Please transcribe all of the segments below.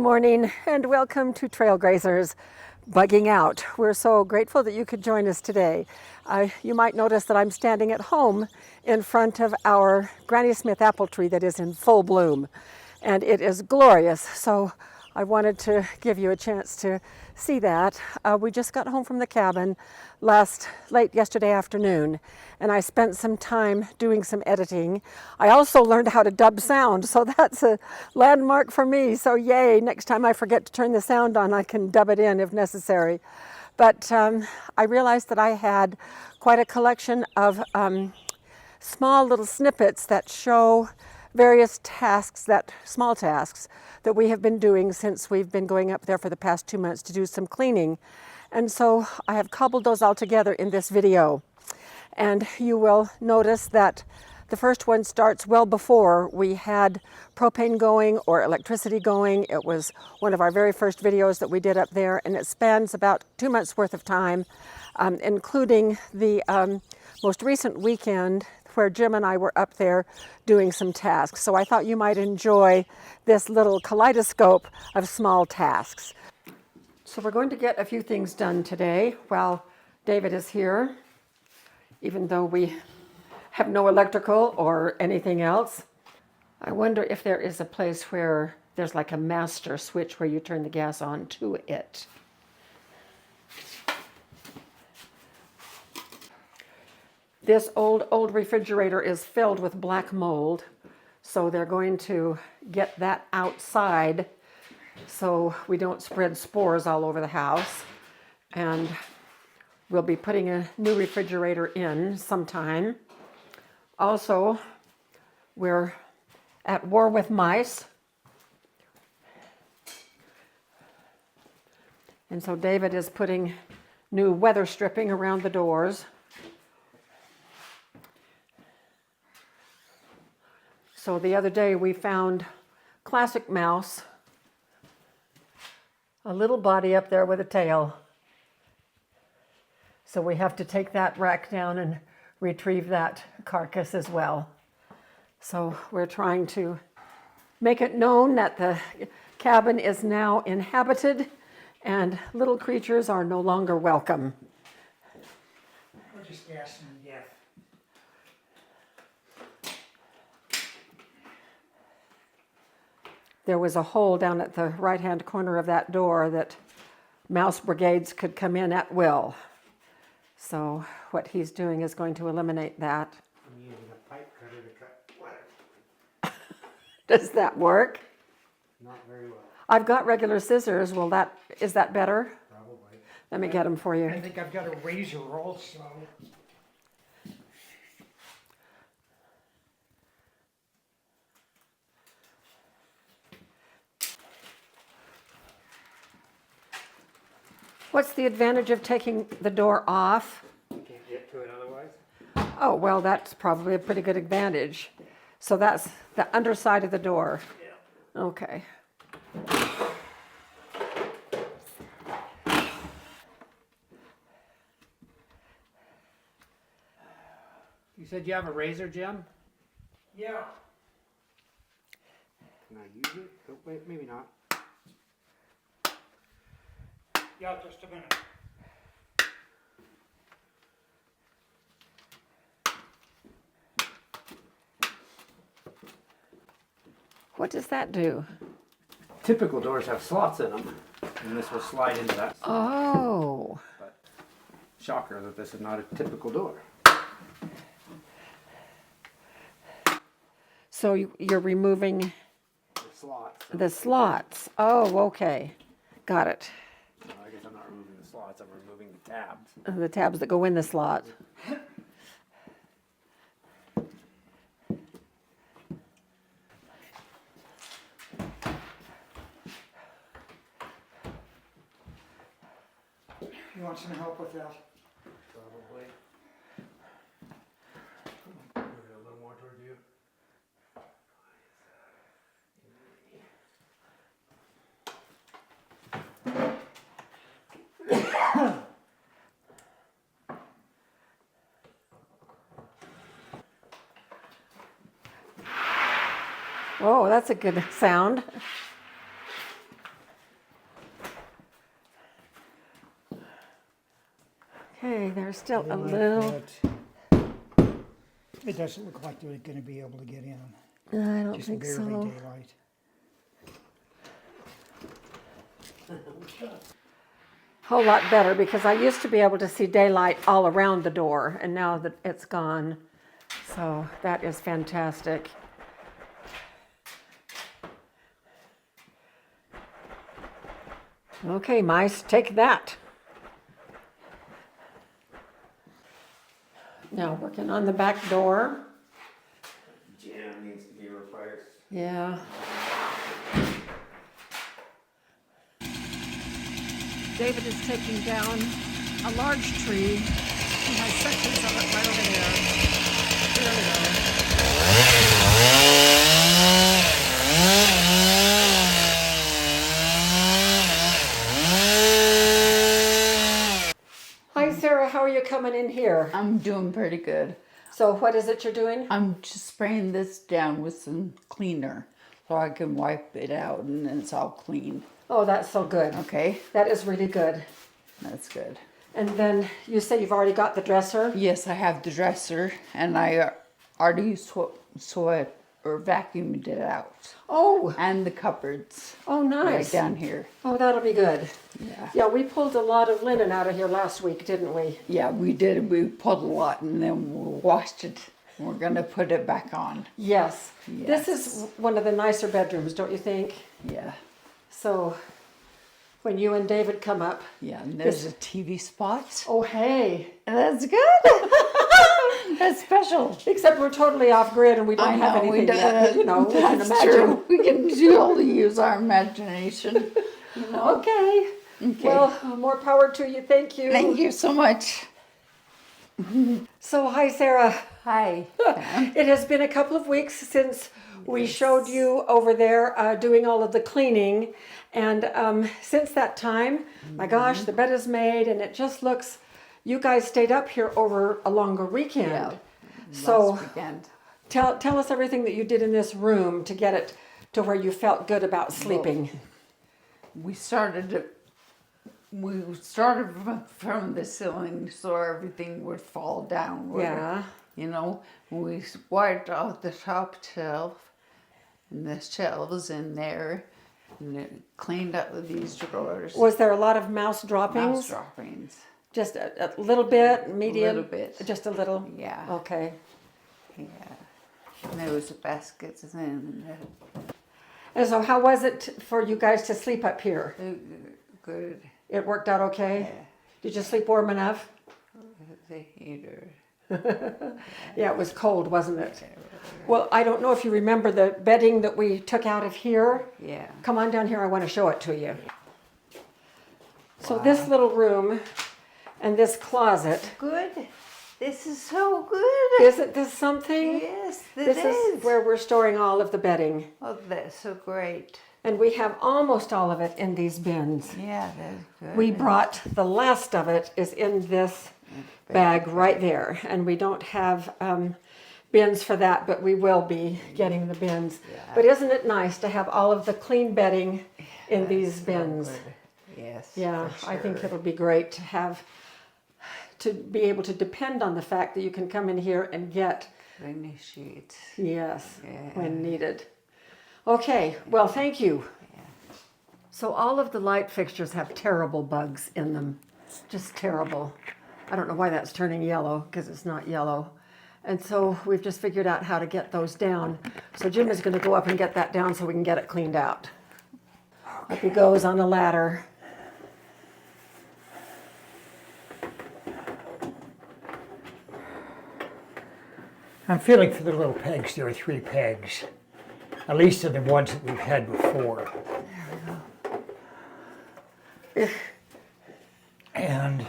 morning and welcome to Trail Grazers Bugging Out. We're so grateful that you could join us today. You might notice that I'm standing at home in front of our Granny Smith apple tree that is in full bloom, and it is glorious. So I wanted to give you a chance to see that. We just got home from the cabin late yesterday afternoon, and I spent some time doing some editing. I also learned how to dub sound, so that's a landmark for me. So yay, next time I forget to turn the sound on, I can dub it in if necessary. But I realized that I had quite a collection of small little snippets that show various tasks, small tasks that we have been doing since we've been going up there for the past 2 months to do some cleaning. And so I have cobbled those all together in this video. And you will notice that the first one starts well before we had propane going or electricity going. It was one of our very first videos that we did up there, and it spans about 2 months worth of time, including the most recent weekend where Jim and I were up there doing some tasks. So I thought you might enjoy this little kaleidoscope of small tasks. So we're going to get a few things done today while David is here, even though we have no electrical or anything else. I wonder if there is a place where there's like a master switch where you turn the gas on to it. This old refrigerator is filled with black mold, so they're going to get that outside so we don't spread spores all over the house. And we'll be putting a new refrigerator in sometime. Also, we're at war with mice. And so David is putting new weather stripping around the doors. So the other day we found classic mouse, a little body up there with a tail. So we have to take that rack down and retrieve that carcass as well. So we're trying to make it known that the cabin is now inhabited and little creatures are no longer welcome. We're just gassing to death. There was a hole down at the right-hand corner of that door that mouse brigades could come in at will. So what he's doing is going to eliminate that. I'm using a pipe cutter to cut wire. Does that work? Not very well. I've got regular scissors. Is that better? Probably. Let me get them for you. I think I've got a razor also. What's the advantage of taking the door off? You can't get to it otherwise. Oh, well, that's probably a pretty good advantage. So that's the underside of the door. Yeah. Okay. You said you have a razor, Jim? Yeah. Can I use it? Oh, wait, maybe not. Yeah, just a minute. What does that do? Typical doors have slots in them, and this will slide into that. Oh. But shocker that this is not a typical door. So you're removing The slots. the slots. Oh, okay. Got it. No, I guess I'm not removing the slots, I'm removing the tabs. The tabs that go in the slot. You want some help with that? Probably. Move it a little more toward you. Oh, that's a good sound. Okay, there's still a Like little. that. It doesn't look like they're going to be able to get in. I don't Just think barely so. daylight. Whole lot better because I used to be able to see daylight all around the door, and now that it's gone. So that is fantastic. Okay, mice, take that. Now working on the back door. Jam needs to be replaced. Yeah. David is taking down a large tree. He has sections of it right over there. There we go. Hi, Sarah. How are you coming in here? I'm doing pretty good. So, what is it you're doing? I'm just spraying this down with some cleaner so I can wipe it out and then it's all clean. Oh, that's so good. Okay, That is really good. that's good. And then you say you've already got the dresser? Yes, I have the dresser and I already sweat or vacuumed it out. Oh, And the cupboards oh, right nice. down here. Oh, that'll be good. Yeah. Yeah, we pulled a lot of linen out of here last week, didn't we? Yeah, we did. We pulled a lot and then we washed it. We're going to put it back on. Yes. This is Yes. one of the nicer bedrooms, don't you think? Yeah. So, when you and David come up, Yeah, and there's a TV spot. oh, hey. That's good. That's special. Except we're totally off grid and we don't have anything yet. But, you know, we can That's imagine. true. We can only use our imagination. You know? Okay. Okay. Well, more power to you. Thank you. Thank you so much. So, hi, Sarah. Hi. It has been a couple of weeks since we showed you over there doing all of the cleaning. And since that time, my gosh, the bed is made and it just looks, you guys stayed up here over a longer weekend. Yeah. So Last weekend. tell us everything that you did in this room to get it to where you felt good about sleeping. We started from the ceiling so everything would fall down. Yeah. You know, we wiped out the top shelf and the shelves in there and it cleaned up with these drawers. Was there a lot of mouse droppings? Mouse droppings. Just a little bit, medium? little bit. Just a little? Yeah. Okay. Yeah. And there was baskets in And so how was it for you guys to sleep up here? good. It worked out okay? Did you sleep warm enough? The heater. Yeah, it was cold, wasn't it? Well, I don't know if you remember the bedding that we took out of here. Yeah. Come on down here, I want to show it to you. So this little room and this closet, Good. This is so good. isn't this something? Yes, This is where we're storing all of the bedding. Oh, that's so great. And we have almost all of it in these bins. Yeah, that's good. We brought the last of it is in this bag right there, and we don't have bins for that, but we will be getting the bins. But isn't it nice to have all of the clean bedding in these bins? Yes. Yeah, for I think sure. it'll be great to have to be able to depend on the fact that you can come in here and get Rainy sheets. yes Yeah. when needed. Okay, well, thank you. So all of the light fixtures have terrible bugs in them, just terrible. I don't know why that's turning yellow because it's not yellow. And so we've just figured out how to get those down. So Jim is going to go up and get that down so we can get it cleaned out. Up he goes on the ladder. I'm feeling for the little pegs. There are 3 pegs. At least they're the ones that we've had before. And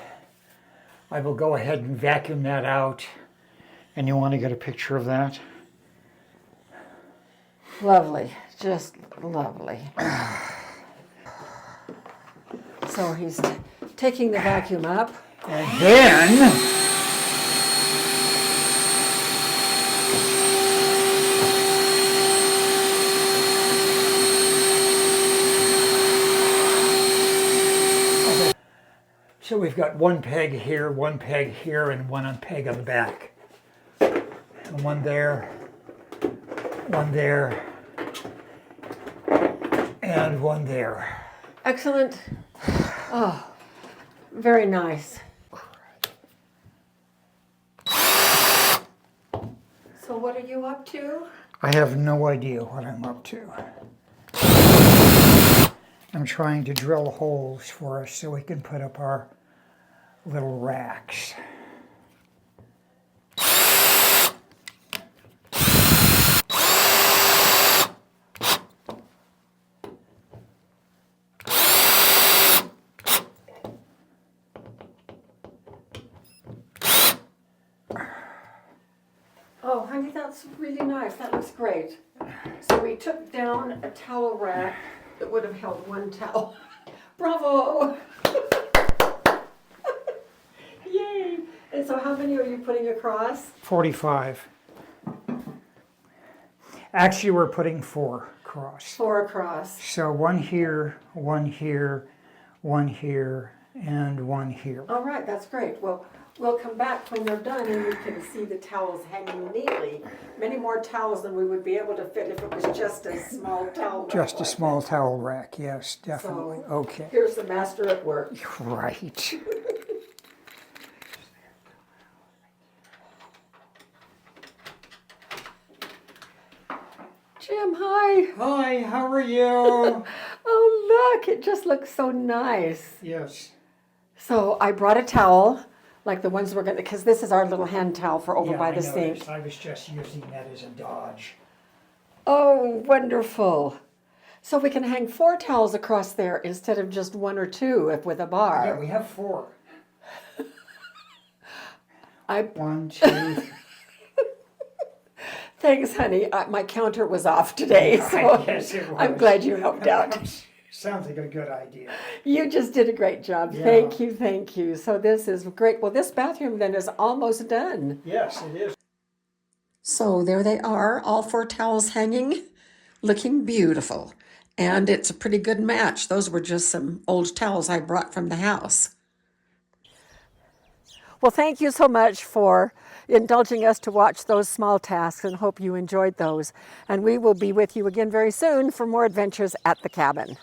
I will go ahead and vacuum that out. And you want to get a picture of that? Lovely, just lovely. So he's taking the vacuum up. And then So we've got one peg here, and one peg on the back. And one there, and one there. Excellent. Oh, very nice. So what are you up to? I have no idea what I'm up to. I'm trying to drill holes for us so we can put up our little racks. Oh, honey, that's really nice. That looks great. So we took down a towel rack that would have held one towel. Bravo! Yay! And so how many are you putting across? 45. Actually, we're putting 4 across. 4 across. So one here, one here, one here, and one here. All right, that's great. Well, we'll come back when they're done and you can see the towels hanging neatly. Many more towels than we would be able to fit if it was just a small towel rack. Just a like small this. towel rack, yes, definitely. So, Okay. Here's the master at work. Right. Jim, hi. Hi, how are you? Oh, look, it just looks so nice. Yes. So I brought a towel, like the ones we're going to, because this is our little hand towel for over by the sink. I was just using that as a dodge. Oh, wonderful. So we can hang 4 towels across there instead of just 1 or 2 if with a bar. Yeah, we have 4. I 1, 2. Thanks, honey. My counter was off today, so guess it was. I'm glad you helped out. Sounds like a good idea. You just did a great job. Yeah. Thank you, thank you. So this is great. Well, this bathroom then is almost done. Yes, it is. So there they are, all 4 towels hanging, looking beautiful. And it's a pretty good match. Those were just some old towels I brought from the house. Well, thank you so much for indulging us to watch those small tasks and hope you enjoyed those. And we will be with you again very soon for more adventures at the cabin.